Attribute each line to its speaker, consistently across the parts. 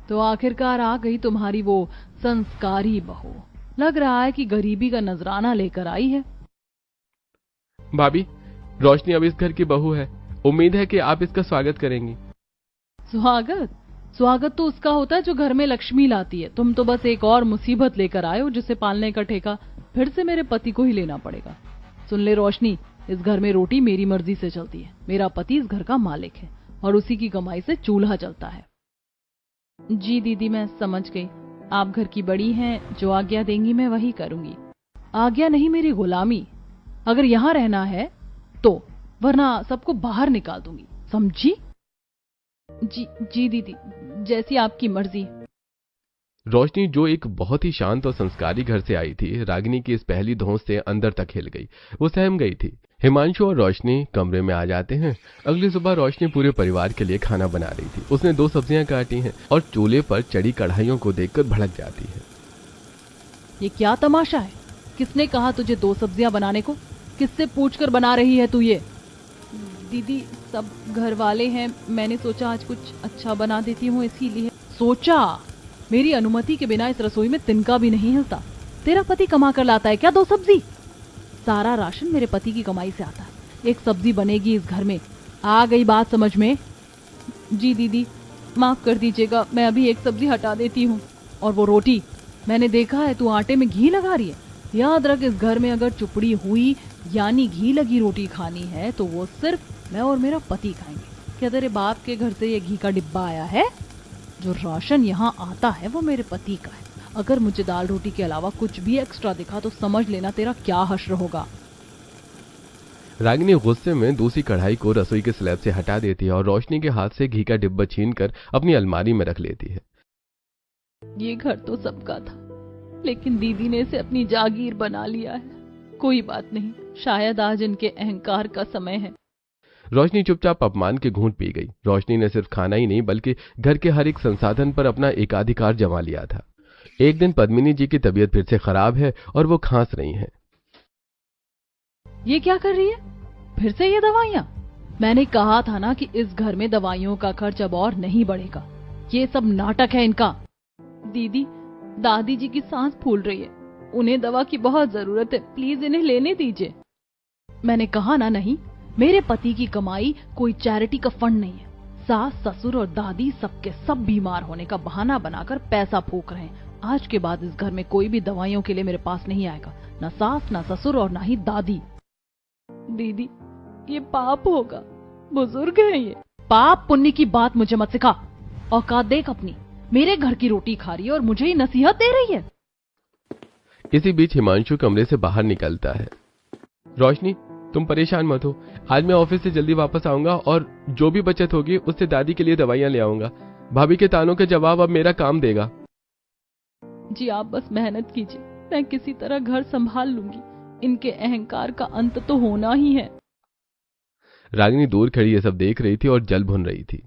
Speaker 1: तो आखिरकार आ गई तुम्हारी वो संस्कारी बहू। लग रहा है कि गरीबी का नजराना लेकर आई है।
Speaker 2: भाभी, रोशनी अब इस घर की बहू है। उम्मीद है कि आप इसका स्वागत करेंगी।
Speaker 1: स्वागत? स्वागत तो उसका होता है जो घर में लक्ष्मी लाती है। तुम तो बस एक और मुसीबत लेकर आए हो जिसे पालने का ठेका फिर से मेरे पति को ही लेना पड़ेगा। सुन ले रोशनी, इस घर में रोटी मेरी मर्जी से चलती है। मेरा पति इस घर का मालिक है और उसी की कमाई से चूल्हा चलता है। जी दीदी, मैं समझ गई। आप घर की बड़ी हैं, जो आज्ञा देंगी मैं वही करूंगी। आज्ञा नहीं, मेरी गुलामी। अगर यहाँ रहना है तो, वरना सबको बाहर निकाल दूंगी, समझी? जी दीदी, जैसी आपकी मर्जी।
Speaker 2: रोशनी, जो एक बहुत ही शांत और संस्कारी घर से आई थी, रागिनी की इस पहली धौंस से अंदर तक हिल गई। वो सहम गई थी। हिमांशु और रोशनी कमरे में आ जाते हैं। अगली सुबह रोशनी पूरे परिवार के लिए खाना बना रही थी। उसने 2 सब्जियां काटी हैं और चूल्हे पर चढ़ी कढ़ाइयों को देखकर भड़क जाती है।
Speaker 1: ये क्या तमाशा है? किसने कहा तुझे 2 सब्जियां बनाने को? किससे पूछकर बना रही है तू ये? दीदी, सब घर वाले हैं, मैंने सोचा आज कुछ अच्छा बना देती हूँ, इसीलिए। सोचा? मेरी अनुमति के बिना इस रसोई में तिनका भी नहीं हिलता। तेरा पति कमा कर लाता है क्या 2 सब्जी? सारा राशन मेरे पति की कमाई से आता है। एक सब्जी बनेगी इस घर में। आ गई बात समझ में? जी दीदी, माफ कर दीजिएगा, मैं अभी एक सब्जी हटा देती हूँ। और वो रोटी, मैंने देखा है तू आटे में घी लगा रही है। याद रख, इस घर में अगर चुपड़ी हुई यानी घी लगी रोटी खानी है तो वो सिर्फ मैं और मेरा पति खाएंगे। क्या तेरे बाप के घर से ये घी का डिब्बा आया है? जो राशन यहाँ आता है वो मेरे पति का है। अगर मुझे दाल रोटी के अलावा कुछ भी एक्स्ट्रा दिखा तो समझ लेना तेरा क्या हश्र होगा।
Speaker 2: रागिनी गुस्से में दूसरी कढ़ाई को रसोई के स्लैब से हटा देती है और रोशनी के हाथ से घी का डिब्बा छीनकर अपनी अलमारी में रख लेती है।
Speaker 1: ये घर तो सबका था, लेकिन दीदी ने इसे अपनी जागीर बना लिया है। कोई बात नहीं, शायद आज इनके अहंकार का समय है।
Speaker 2: रोशनी चुपचाप अपमान के घूंट पी गई। रोशनी ने सिर्फ खाना ही नहीं बल्कि घर के हर एक संसाधन पर अपना एकाधिकार जमा लिया था। एक दिन पद्मिनी जी की तबीयत फिर से खराब है और वो खांस रही हैं।
Speaker 1: ये क्या कर रही है? फिर से ये दवाइयाँ? मैंने कहा था ना कि इस घर में दवाइयों का खर्च अब और नहीं बढ़ेगा। ये सब नाटक है इनका। दीदी, दादी जी की सांस फूल रही है, उन्हें दवा की बहुत जरूरत है, प्लीज इन्हें लेने दीजिए। मैंने कहा ना नहीं, मेरे पति की कमाई कोई चैरिटी का फंड नहीं है। सास, ससुर और दादी सबके सब बीमार होने का बहाना बनाकर पैसा फूंक रहे हैं। आज के बाद इस घर में कोई भी दवाइयों के लिए मेरे पास नहीं आएगा, ना सास, ना ससुर और ना ही दादी। दीदी, ये पाप होगा, बुजुर्ग है ये। पाप पुण्य की बात मुझे मत सिखा। औकात देख अपनी। मेरे घर की रोटी खा रही है और मुझे ही नसीहत दे रही है।
Speaker 2: इसी बीच हिमांशु कमरे से बाहर निकलता है। रोशनी, तुम परेशान मत हो। आज मैं ऑफिस से जल्दी वापस आऊंगा और जो भी बचत होगी उससे दादी के लिए दवाइयां ले आऊंगा। भाभी के तानों के जवाब अब मेरा काम देगा।
Speaker 1: जी, आप बस मेहनत कीजिए, मैं किसी तरह घर संभाल लूंगी। इनके अहंकार का अंत तो होना ही है।
Speaker 2: रागिनी दूर खड़ी ये सब देख रही थी और जल भुन रही थी।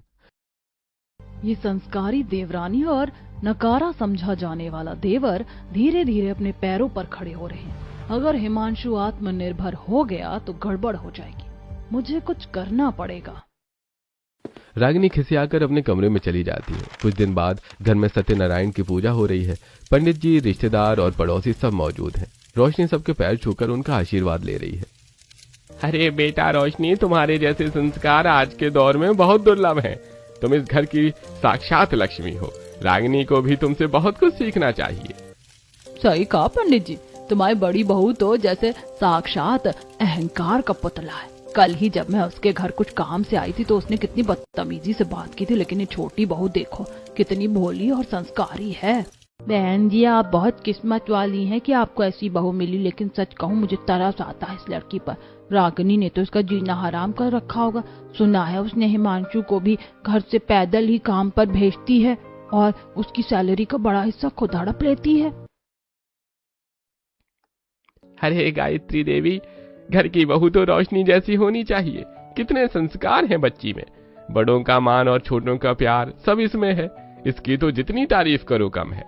Speaker 1: ये संस्कारी देवरानी और नकारा समझा जाने वाला देवर धीरे धीरे अपने पैरों पर खड़े हो रहे हैं। अगर हिमांशु आत्मनिर्भर हो गया तो गड़बड़ हो जाएगी। मुझे कुछ करना पड़ेगा।
Speaker 2: रागिनी खिसियाकर अपने कमरे में चली जाती है। कुछ दिन बाद घर में सत्यनारायण की पूजा हो रही है। पंडित जी, रिश्तेदार और पड़ोसी सब मौजूद हैं। रोशनी सबके पैर छूकर उनका आशीर्वाद ले रही है। अरे बेटा रोशनी, तुम्हारे जैसे संस्कार आज के दौर में बहुत दुर्लभ हैं। तुम इस घर की साक्षात लक्ष्मी हो। रागिनी को भी तुमसे बहुत कुछ सीखना चाहिए।
Speaker 1: सही कहा पंडित जी, तुम्हारी बड़ी बहू तो जैसे साक्षात अहंकार का पुतला है। कल ही जब मैं उसके घर कुछ काम से आई थी तो उसने कितनी बदतमीजी से बात की थी, लेकिन ये छोटी बहू देखो कितनी भोली और संस्कारी है। बहन जी, आप बहुत किस्मत वाली हैं कि आपको ऐसी बहू मिली, लेकिन सच कहूँ मुझे तरस आता है इस लड़की पर। रागिनी ने तो इसका जीना हराम कर रखा होगा। सुना है उसने हिमांशु को भी घर से पैदल ही काम पर भेजती है और उसकी सैलरी का बड़ा हिस्सा खुद हड़प लेती है।
Speaker 2: अरे गायत्री देवी, घर की बहू तो रोशनी जैसी होनी चाहिए। कितने संस्कार हैं बच्ची में। बड़ों का मान और छोटों का प्यार सब इसमें है। इसकी तो जितनी तारीफ करो कम है।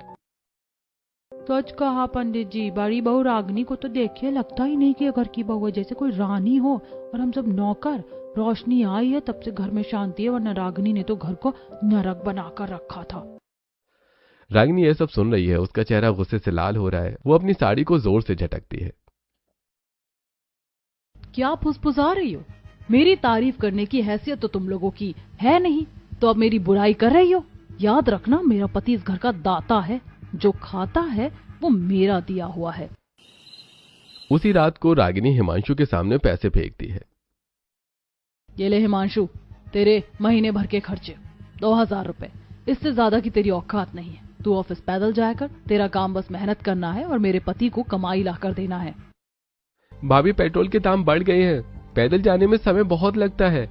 Speaker 1: सच कहा पंडित जी, बड़ी बहू रागिनी को तो देखिए लगता ही नहीं कि घर की बहू है, जैसे कोई रानी हो और हम सब नौकर। रोशनी आई है तब से घर में शांति है, वरना रागिनी ने तो घर को नरक बनाकर रखा था।
Speaker 2: रागिनी यह सब सुन रही है। उसका चेहरा गुस्से से लाल हो रहा है। वो अपनी साड़ी को जोर से झटकती है।
Speaker 1: क्या फुसफुसा रही हो? मेरी तारीफ करने की हैसियत तो तुम लोगों की है नहीं, तो अब मेरी बुराई कर रही हो? याद रखना, मेरा पति इस घर का दाता है। जो खाता है वो मेरा दिया हुआ है।
Speaker 2: उसी रात को रागिनी हिमांशु के सामने पैसे फेंकती है।
Speaker 1: ये ले हिमांशु, तेरे महीने भर के खर्चे 2000 रुपए। इससे ज्यादा की तेरी औकात नहीं है। तू ऑफिस पैदल जाया कर। तेरा काम बस मेहनत करना है और मेरे पति को कमाई लाकर देना है।
Speaker 2: भाभी, पेट्रोल के दाम बढ़ गए हैं। पैदल जाने में समय बहुत लगता है।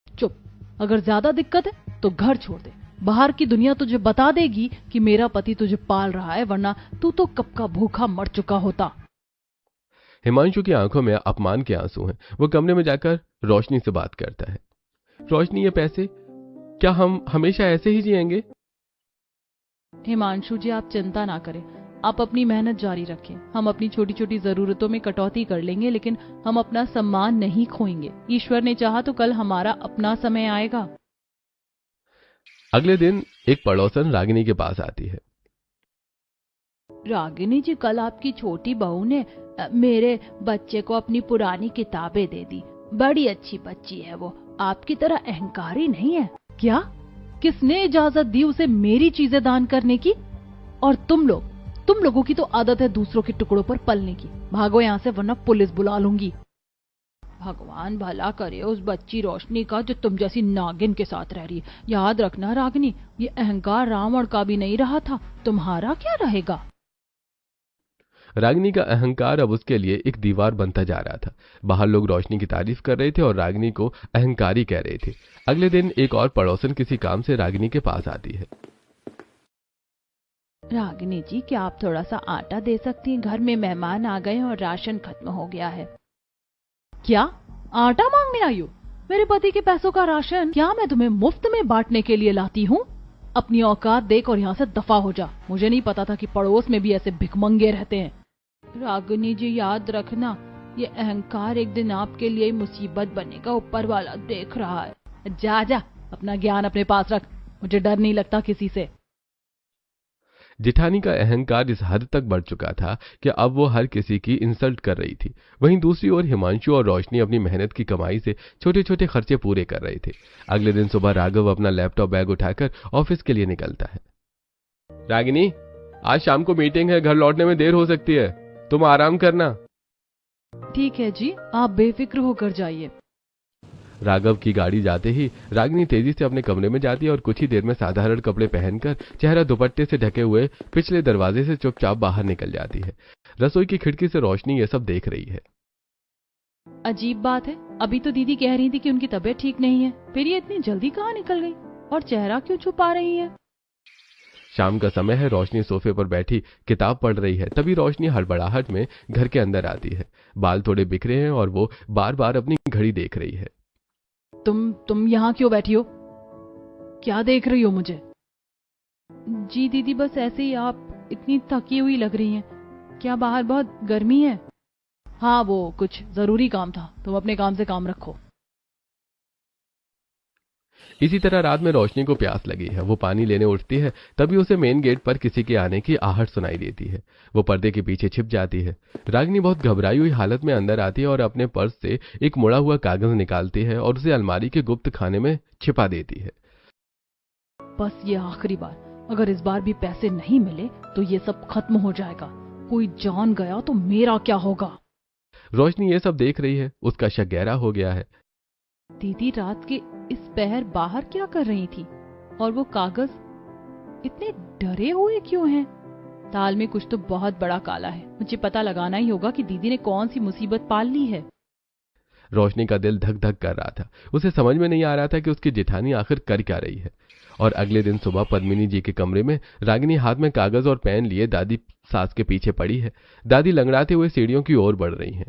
Speaker 1: चुप। अगर ज्यादा दिक्कत है तो घर छोड़ दे। बाहर की दुनिया तुझे बता देगी कि मेरा पति तुझे पाल रहा है, वरना तू तो कब का भूखा मर चुका होता।
Speaker 2: हिमांशु की आंखों में अपमान के आंसू हैं। वो कमरे में जाकर रोशनी से बात करता है। रोशनी, ये पैसे, क्या हम हमेशा ऐसे ही जिएंगे?
Speaker 1: हिमांशु जी, आप चिंता ना करें। आप अपनी मेहनत जारी रखें। हम अपनी छोटी छोटी जरूरतों में कटौती कर लेंगे, लेकिन हम अपना सम्मान नहीं खोएंगे। ईश्वर ने चाहा तो कल हमारा अपना समय आएगा।
Speaker 2: अगले दिन एक पड़ोसन रागिनी के पास आती है।
Speaker 1: रागिनी जी, कल आपकी छोटी बहू ने मेरे बच्चे को अपनी पुरानी किताबें दे दी। बड़ी अच्छी बच्ची है वो, आपकी तरह अहंकारी नहीं है। क्या? किसने इजाजत दी उसे मेरी चीजें दान करने की? और तुम लोगों की तो आदत है दूसरों के टुकड़ों पर पलने की। भागो यहाँ से, वरना पुलिस बुला लूंगी। भगवान भला करे उस बच्ची रोशनी का जो तुम जैसी नागिन के साथ रह रही है। याद रखना रागिनी, ये अहंकार रावण का भी नहीं रहा था, तुम्हारा क्या रहेगा?
Speaker 2: रागिनी का अहंकार अब उसके लिए एक दीवार बनता जा रहा था। बाहर लोग रोशनी की तारीफ कर रहे थे और रागिनी को अहंकारी कह रहे थे। अगले दिन एक और पड़ोसन किसी काम से रागिनी के पास आती है।
Speaker 1: रागिनी जी, क्या आप थोड़ा सा आटा दे सकती हैं? घर में मेहमान आ गए और राशन खत्म हो गया है। क्या? आटा मांगने आई हो? मेरे पति के पैसों का राशन क्या मैं तुम्हें मुफ्त में बांटने के लिए लाती हूँ? अपनी औकात देख और यहाँ से दफा हो जा। मुझे नहीं पता था कि पड़ोस में भी ऐसे भिखमंगे रहते हैं। रागिनी जी, याद रखना, ये अहंकार एक दिन आपके लिए मुसीबत बनेगा। ऊपर वाला देख रहा है। जा जा, अपना ज्ञान अपने पास रख। मुझे डर नहीं लगता किसी से।
Speaker 2: जेठानी का अहंकार इस हद तक बढ़ चुका था कि अब वो हर किसी की इंसल्ट कर रही थी। वहीं दूसरी ओर हिमांशु और रोशनी अपनी मेहनत की कमाई से छोटे छोटे खर्चे पूरे कर रहे थे। अगले दिन सुबह राघव अपना लैपटॉप बैग उठाकर ऑफिस के लिए निकलता है। रागिनी, आज शाम को मीटिंग है, घर लौटने में देर हो सकती है, तुम आराम करना।
Speaker 1: ठीक है जी, आप बेफिक्र होकर जाइए।
Speaker 2: राघव की गाड़ी जाते ही रागिनी तेजी से अपने कमरे में जाती है और कुछ ही देर में साधारण कपड़े पहनकर चेहरा दुपट्टे से ढके हुए पिछले दरवाजे से चुपचाप बाहर निकल जाती है। रसोई की खिड़की से रोशनी ये सब देख रही है।
Speaker 1: अजीब बात है, अभी तो दीदी कह रही थी कि उनकी तबीयत ठीक नहीं है, फिर ये इतनी जल्दी कहाँ निकल गई? और चेहरा क्यों छुपा रही है?
Speaker 2: शाम का समय है। रोशनी सोफे पर बैठी किताब पढ़ रही है। तभी रोशनी हड़बड़ाहट में घर के अंदर आती है। बाल थोड़े बिखरे हैं और वो बार बार अपनी घड़ी देख रही है।
Speaker 1: तुम यहाँ क्यों बैठी हो? क्या देख रही हो मुझे? जी दीदी, बस ऐसे ही। आप इतनी थकी हुई लग रही हैं। क्या बाहर बहुत गर्मी है? हाँ, वो कुछ जरूरी काम था। तुम अपने काम से काम रखो।
Speaker 2: इसी तरह रात में रोशनी को प्यास लगी है। वो पानी लेने उठती है, तभी उसे मेन गेट पर किसी के आने की आहट सुनाई देती है। वो पर्दे के पीछे छिप जाती है। रागिनी बहुत घबराई हुई हालत में अंदर आती है और अपने पर्स से एक मुड़ा हुआ कागज निकालती है और उसे अलमारी के गुप्त खाने में छिपा देती है।
Speaker 1: बस ये आखिरी बार, अगर इस बार भी पैसे नहीं मिले तो ये सब खत्म हो जाएगा। कोई जान गया तो मेरा क्या होगा?
Speaker 2: रोशनी ये सब देख रही है। उसका शक गहरा हो गया है।
Speaker 1: दीदी रात के इस पहर बाहर क्या कर रही थी? और वो कागज इतने डरे हुए क्यों हैं? दाल में कुछ तो बहुत बड़ा काला है। मुझे पता लगाना ही होगा कि दीदी ने कौन सी मुसीबत पाल ली है।
Speaker 2: रोशनी का दिल धक धक कर रहा था। उसे समझ में नहीं आ रहा था कि उसकी जेठानी आखिर कर क्या रही है। और अगले दिन सुबह पद्मिनी जी के कमरे में रागिनी हाथ में कागज और पेन लिए दादी सास के पीछे पड़ी है। दादी लंगड़ाते हुए सीढ़ियों की ओर बढ़ रही हैं।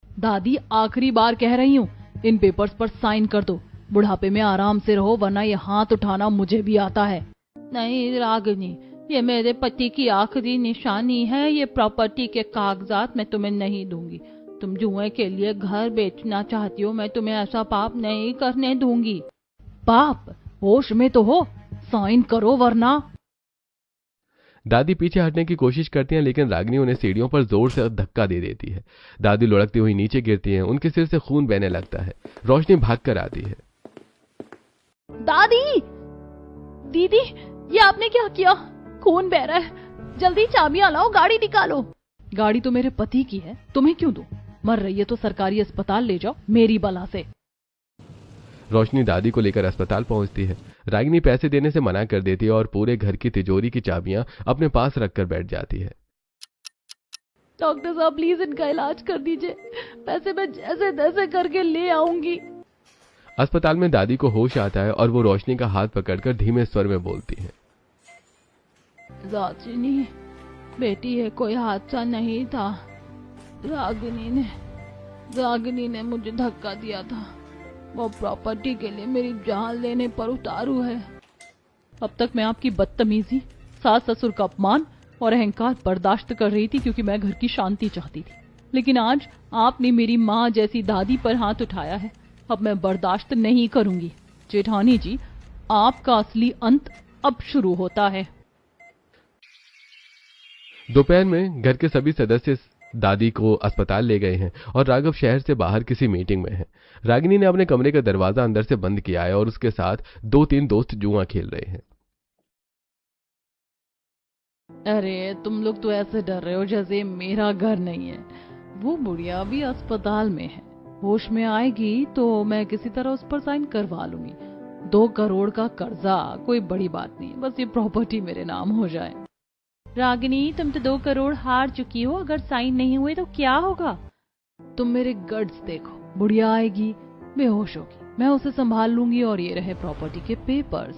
Speaker 1: दादी, आखिरी बार कह रही हूँ, इन पेपर्स पर साइन कर दो। बुढ़ापे में आराम से रहो, वरना ये हाथ उठाना मुझे भी आता है। नहीं रागिनी, ये मेरे पति की आखिरी निशानी है। ये प्रॉपर्टी के कागजात मैं तुम्हें नहीं दूंगी। तुम जुए के लिए घर बेचना चाहती हो, मैं तुम्हें ऐसा पाप नहीं करने दूंगी। पाप? होश में तो हो? साइन करो वरना।
Speaker 2: दादी पीछे हटने की कोशिश करती हैं, लेकिन रागिनी उन्हें सीढ़ियों पर जोर से धक्का दे देती है। दादी लुढ़कती हुई नीचे गिरती हैं, उनके सिर से खून बहने लगता है। रोशनी भागकर आती है।
Speaker 1: दादी, दीदी, ये आपने क्या किया? खून बह रहा है, जल्दी चाबियां लाओ, गाड़ी निकालो। गाड़ी तो मेरे पति की है, तुम्हें क्यों दूं? मर रही है तो सरकारी अस्पताल ले जाओ मेरी बला से।
Speaker 2: रोशनी दादी को लेकर अस्पताल पहुंचती है। रागिनी पैसे देने से मना कर देती है और पूरे घर की तिजोरी की चाबियां अपने पास रखकर बैठ जाती है।
Speaker 1: डॉक्टर साहब प्लीज इनका इलाज कर दीजिए, पैसे मैं जैसे तैसे करके ले आऊंगी।
Speaker 2: अस्पताल में दादी को होश आता है और वो रोशनी का हाथ पकड़कर धीमे स्वर में बोलती है।
Speaker 1: रागिनी बेटी है, कोई हादसा नहीं था। रागिनी ने मुझे धक्का दिया था। वो प्रॉपर्टी के लिए मेरी जान लेने पर उतारू है। अब तक मैं आपकी बदतमीजी, सास ससुर का अपमान और अहंकार बर्दाश्त कर रही थी क्योंकि मैं घर की शांति चाहती थी, लेकिन आज आपने मेरी माँ जैसी दादी पर हाथ उठाया है। अब मैं बर्दाश्त नहीं करूंगी। जेठानी जी, आपका असली अंत अब शुरू होता है।
Speaker 2: दोपहर में घर के सभी सदस्य दादी को अस्पताल ले गए हैं और राघव शहर से बाहर किसी मीटिंग में है। रागिनी ने अपने कमरे का दरवाजा अंदर से बंद किया है और उसके साथ 2-3 दोस्त जुआ खेल रहे हैं।
Speaker 1: अरे तुम लोग तो ऐसे डर रहे हो जैसे मेरा घर नहीं है। वो बुढ़िया भी अस्पताल में है, होश में आएगी तो मैं किसी तरह उस पर साइन करवा लूंगी। 2 करोड़ का कर्जा कोई बड़ी बात नहीं, बस ये प्रॉपर्टी मेरे नाम हो जाए। रागिनी, तुम तो 2 करोड़ हार चुकी हो, अगर साइन नहीं हुए तो क्या होगा? तुम मेरे गट्स देखो, बुढ़िया आएगी, बेहोश होगी, मैं उसे संभाल लूंगी और ये रहे प्रॉपर्टी के पेपर्स।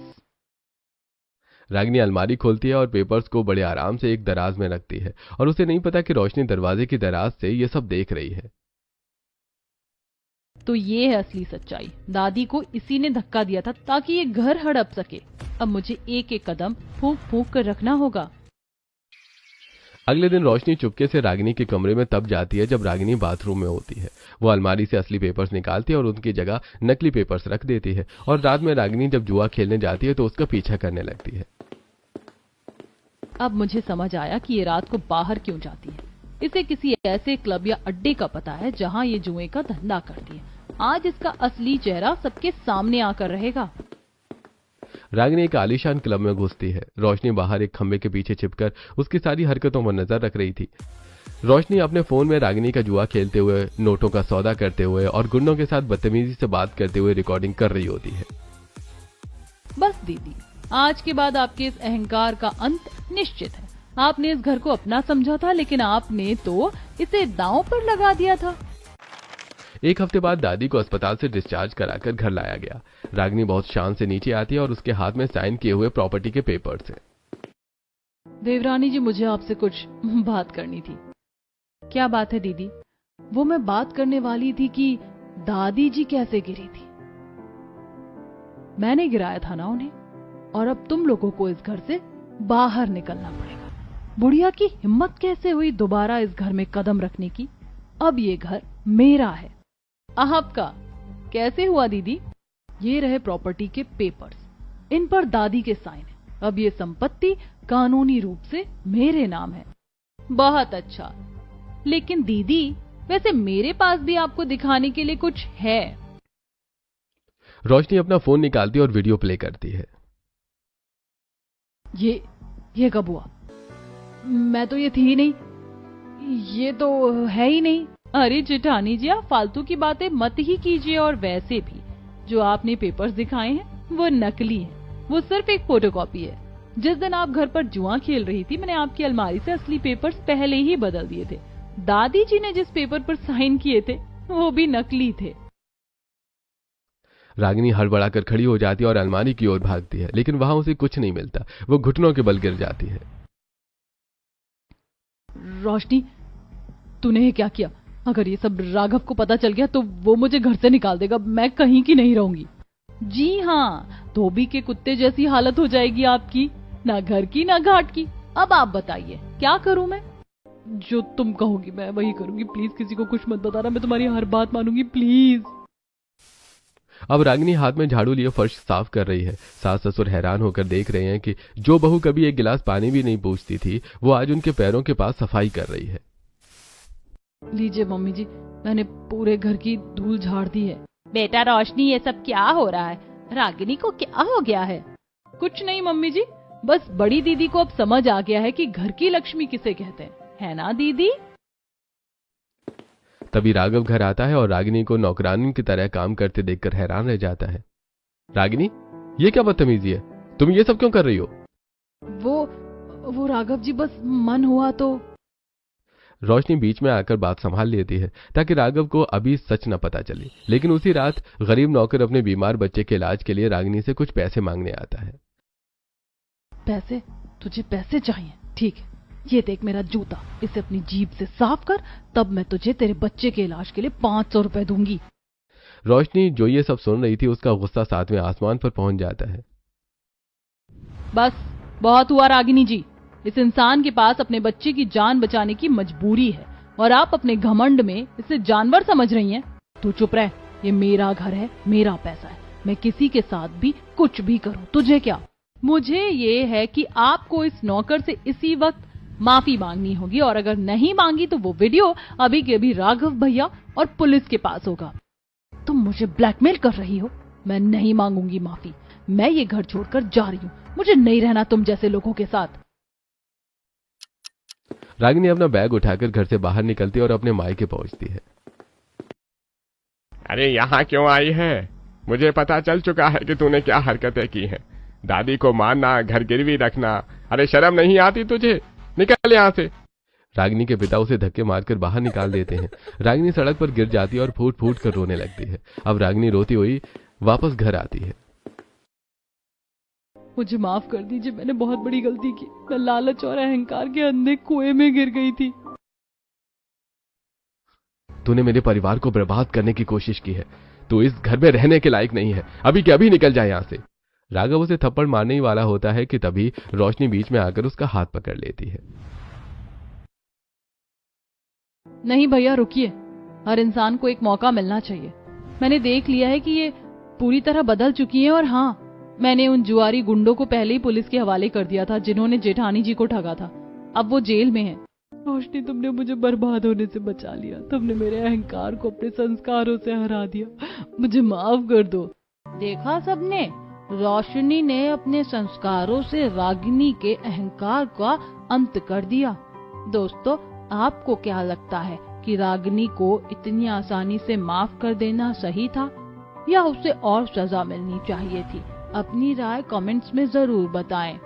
Speaker 2: रागिनी अलमारी खोलती है और पेपर्स को बड़े आराम से एक दराज में रखती है और उसे नहीं पता कि रोशनी दरवाजे की दराज से ये सब देख रही है।
Speaker 1: तो ये है असली सच्चाई। दादी को इसी ने धक्का दिया था ताकि ये घर हड़प सके। अब मुझे एक एक कदम फूंक फूंक कर रखना होगा।
Speaker 2: अगले दिन रोशनी चुपके से रागिनी के कमरे में तब जाती है जब रागिनी बाथरूम में होती है। वो अलमारी से असली पेपर्स निकालती है और उनकी जगह नकली पेपर्स रख देती है और रात में रागिनी जब जुआ खेलने जाती है तो उसका पीछा करने लगती है।
Speaker 1: अब मुझे समझ आया कि ये रात को बाहर क्यों जाती है। इसे किसी ऐसे क्लब या अड्डे का पता है जहां ये जुए का धंधा करती है। आज इसका असली चेहरा सबके सामने आकर रहेगा।
Speaker 2: रागिनी एक आलीशान क्लब में घुसती है। रोशनी बाहर एक खंबे के पीछे छिपकर उसकी सारी हरकतों पर नजर रख रही थी। रोशनी अपने फोन में रागिनी का जुआ खेलते हुए, नोटों का सौदा करते हुए और गुंडों के साथ बदतमीजी से बात करते हुए रिकॉर्डिंग कर रही होती है।
Speaker 1: बस दीदी, आज के बाद आपके इस अहंकार का अंत निश्चित है। आपने इस घर को अपना समझा था, लेकिन आपने तो इसे दांव पर लगा दिया था।
Speaker 2: एक हफ्ते बाद दादी को अस्पताल से डिस्चार्ज कराकर घर लाया गया। रागिनी बहुत शान से नीचे आती है और उसके हाथ में साइन किए हुए प्रॉपर्टी के पेपर्स हैं।
Speaker 1: देवरानी जी, मुझे आपसे कुछ बात करनी थी। क्या बात है दीदी? वो मैं बात करने वाली थी कि दादी जी कैसे गिरी थी। मैंने गिराया था ना उन्हें, और अब तुम लोगों को इस घर से बाहर निकलना पड़ेगा। बुढ़िया की हिम्मत कैसे हुई दोबारा इस घर में कदम रखने की? अब ये घर मेरा है। आपका कैसे हुआ दीदी? ये रहे प्रॉपर्टी के पेपर्स, इन पर दादी के साइन है। अब ये संपत्ति कानूनी रूप से मेरे नाम है। बहुत अच्छा, लेकिन दीदी वैसे मेरे पास भी आपको दिखाने के लिए कुछ है।
Speaker 2: रोशनी अपना फोन निकालती और वीडियो प्ले करती है।
Speaker 1: ये कब हुआ? मैं तो ये थी ही नहीं, ये तो है ही नहीं। अरे जेठानी जी, आप फालतू की बातें मत ही कीजिए। और वैसे भी जो आपने पेपर्स दिखाए हैं वो नकली हैं, वो सिर्फ एक फोटोकॉपी है। जिस दिन आप घर पर जुआ खेल रही थी, मैंने आपकी अलमारी से असली पेपर्स पहले ही बदल दिए थे। दादी जी ने जिस पेपर पर साइन किए थे वो भी नकली थे।
Speaker 2: रागिनी हड़बड़ाकर खड़ी हो जाती है और अलमारी की ओर भागती है, लेकिन वहां उसे कुछ नहीं मिलता। वो घुटनों के बल गिर जाती है।
Speaker 1: रोशनी, तूने ये क्या किया? अगर ये सब राघव को पता चल गया तो वो मुझे घर से निकाल देगा। मैं कहीं की नहीं रहूंगी। जी हाँ, धोबी के कुत्ते जैसी हालत हो जाएगी आपकी, ना घर की ना घाट की। अब आप बताइए क्या करूं मैं? जो तुम कहोगी मैं वही करूंगी। प्लीज किसी को कुछ मत बताना, मैं तुम्हारी हर बात मानूंगी, प्लीज।
Speaker 2: अब रागिनी हाथ में झाड़ू लिए फर्श साफ कर रही है। सास ससुर हैरान होकर देख रहे हैं कि जो बहू कभी एक गिलास पानी भी नहीं पूछती थी, वो आज उनके पैरों के पास सफाई कर रही है।
Speaker 1: लीजिए मम्मी जी, मैंने पूरे घर की धूल झाड़ दी है।
Speaker 3: बेटा रोशनी, ये सब क्या हो रहा है? रागिनी को क्या हो गया है?
Speaker 1: कुछ नहीं मम्मी जी, बस बड़ी दीदी को अब समझ आ गया है कि घर की लक्ष्मी किसे कहते हैं, है ना दीदी?
Speaker 2: तभी राघव घर आता है और रागिनी को नौकरानी की तरह काम करते देखकर हैरान रह जाता है। रागिनी, ये क्या बदतमीजी है? तुम ये सब क्यों कर रही हो?
Speaker 1: वो राघव जी, बस मन हुआ तो।
Speaker 2: रोशनी बीच में आकर बात संभाल लेती है ताकि राघव को अभी सच न पता चले। लेकिन उसी रात गरीब नौकर अपने बीमार बच्चे के इलाज के लिए रागिनी से कुछ पैसे मांगने आता है।
Speaker 1: पैसे? तुझे पैसे चाहिए? ठीक है, ये देख मेरा जूता, इसे अपनी जीभ से साफ कर, तब मैं तुझे तेरे बच्चे के इलाज के लिए 500 रुपए दूंगी।
Speaker 2: रोशनी जो ये सब सुन रही थी, उसका गुस्सा सातवें आसमान पर पहुंच जाता है।
Speaker 1: बस बहुत हुआ रागिनी जी, इस इंसान के पास अपने बच्चे की जान बचाने की मजबूरी है और आप अपने घमंड में इसे जानवर समझ रही हैं। तू चुप रह, ये मेरा घर है, मेरा पैसा है, मैं किसी के साथ भी कुछ भी करूं, तुझे क्या? मुझे ये है कि आपको इस नौकर से इसी वक्त माफी मांगनी होगी, और अगर नहीं मांगी तो वो वीडियो अभी के अभी राघव भैया और पुलिस के पास होगा। तुम मुझे ब्लैकमेल कर रही हो? मैं नहीं मांगूंगी माफी, मैं ये घर छोड़कर जा रही हूँ, मुझे नहीं रहना तुम जैसे लोगों के साथ।
Speaker 2: रागिनी अपना बैग उठाकर घर से बाहर निकलती और अपने मायके पहुंचती है।
Speaker 4: अरे यहाँ क्यों आई है? मुझे पता चल चुका है कि तूने क्या हरकतें की हैं। दादी को मारना, घर गिरवी रखना, अरे शर्म नहीं आती तुझे? निकल यहाँ से।
Speaker 2: रागिनी के पिता उसे धक्के मारकर बाहर निकाल देते हैं। रागिनी सड़क पर गिर जाती है और फूट फूट कर रोने लगती है। अब रागिनी रोती हुई वापस घर आती है।
Speaker 1: मुझे माफ कर दीजिए, मैंने बहुत बड़ी गलती की, मैं लालच और अहंकार के अंधे कुएं में गिर गई थी।
Speaker 2: तूने मेरे परिवार को बर्बाद करने की कोशिश की है, तू इस घर में रहने के लायक नहीं है, अभी के अभी निकल जाए यहाँ से। राघव उसे थप्पड़ मारने ही वाला होता है कि तभी रोशनी बीच में आकर उसका हाथ पकड़ लेती है।
Speaker 1: नहीं भैया, रुकिए, हर इंसान को एक मौका मिलना चाहिए। मैंने देख लिया है कि ये पूरी तरह बदल चुकी हैं, और हाँ, मैंने उन जुआरी गुंडों को पहले ही पुलिस के हवाले कर दिया था जिन्होंने जेठानी जी को ठगा था। अब वो जेल में है। रोशनी, तुमने मुझे बर्बाद होने से बचा लिया, तुमने मेरे अहंकार को अपने संस्कारों से हरा दिया, मुझे माफ कर दो।
Speaker 3: देखा सबने, रोशनी ने अपने संस्कारों से रागिनी के अहंकार का अंत कर दिया। दोस्तों, आपको क्या लगता है कि रागिनी को इतनी आसानी से माफ कर देना सही था, या उसे और सजा मिलनी चाहिए थी? अपनी राय कमेंट्स में जरूर बताएं।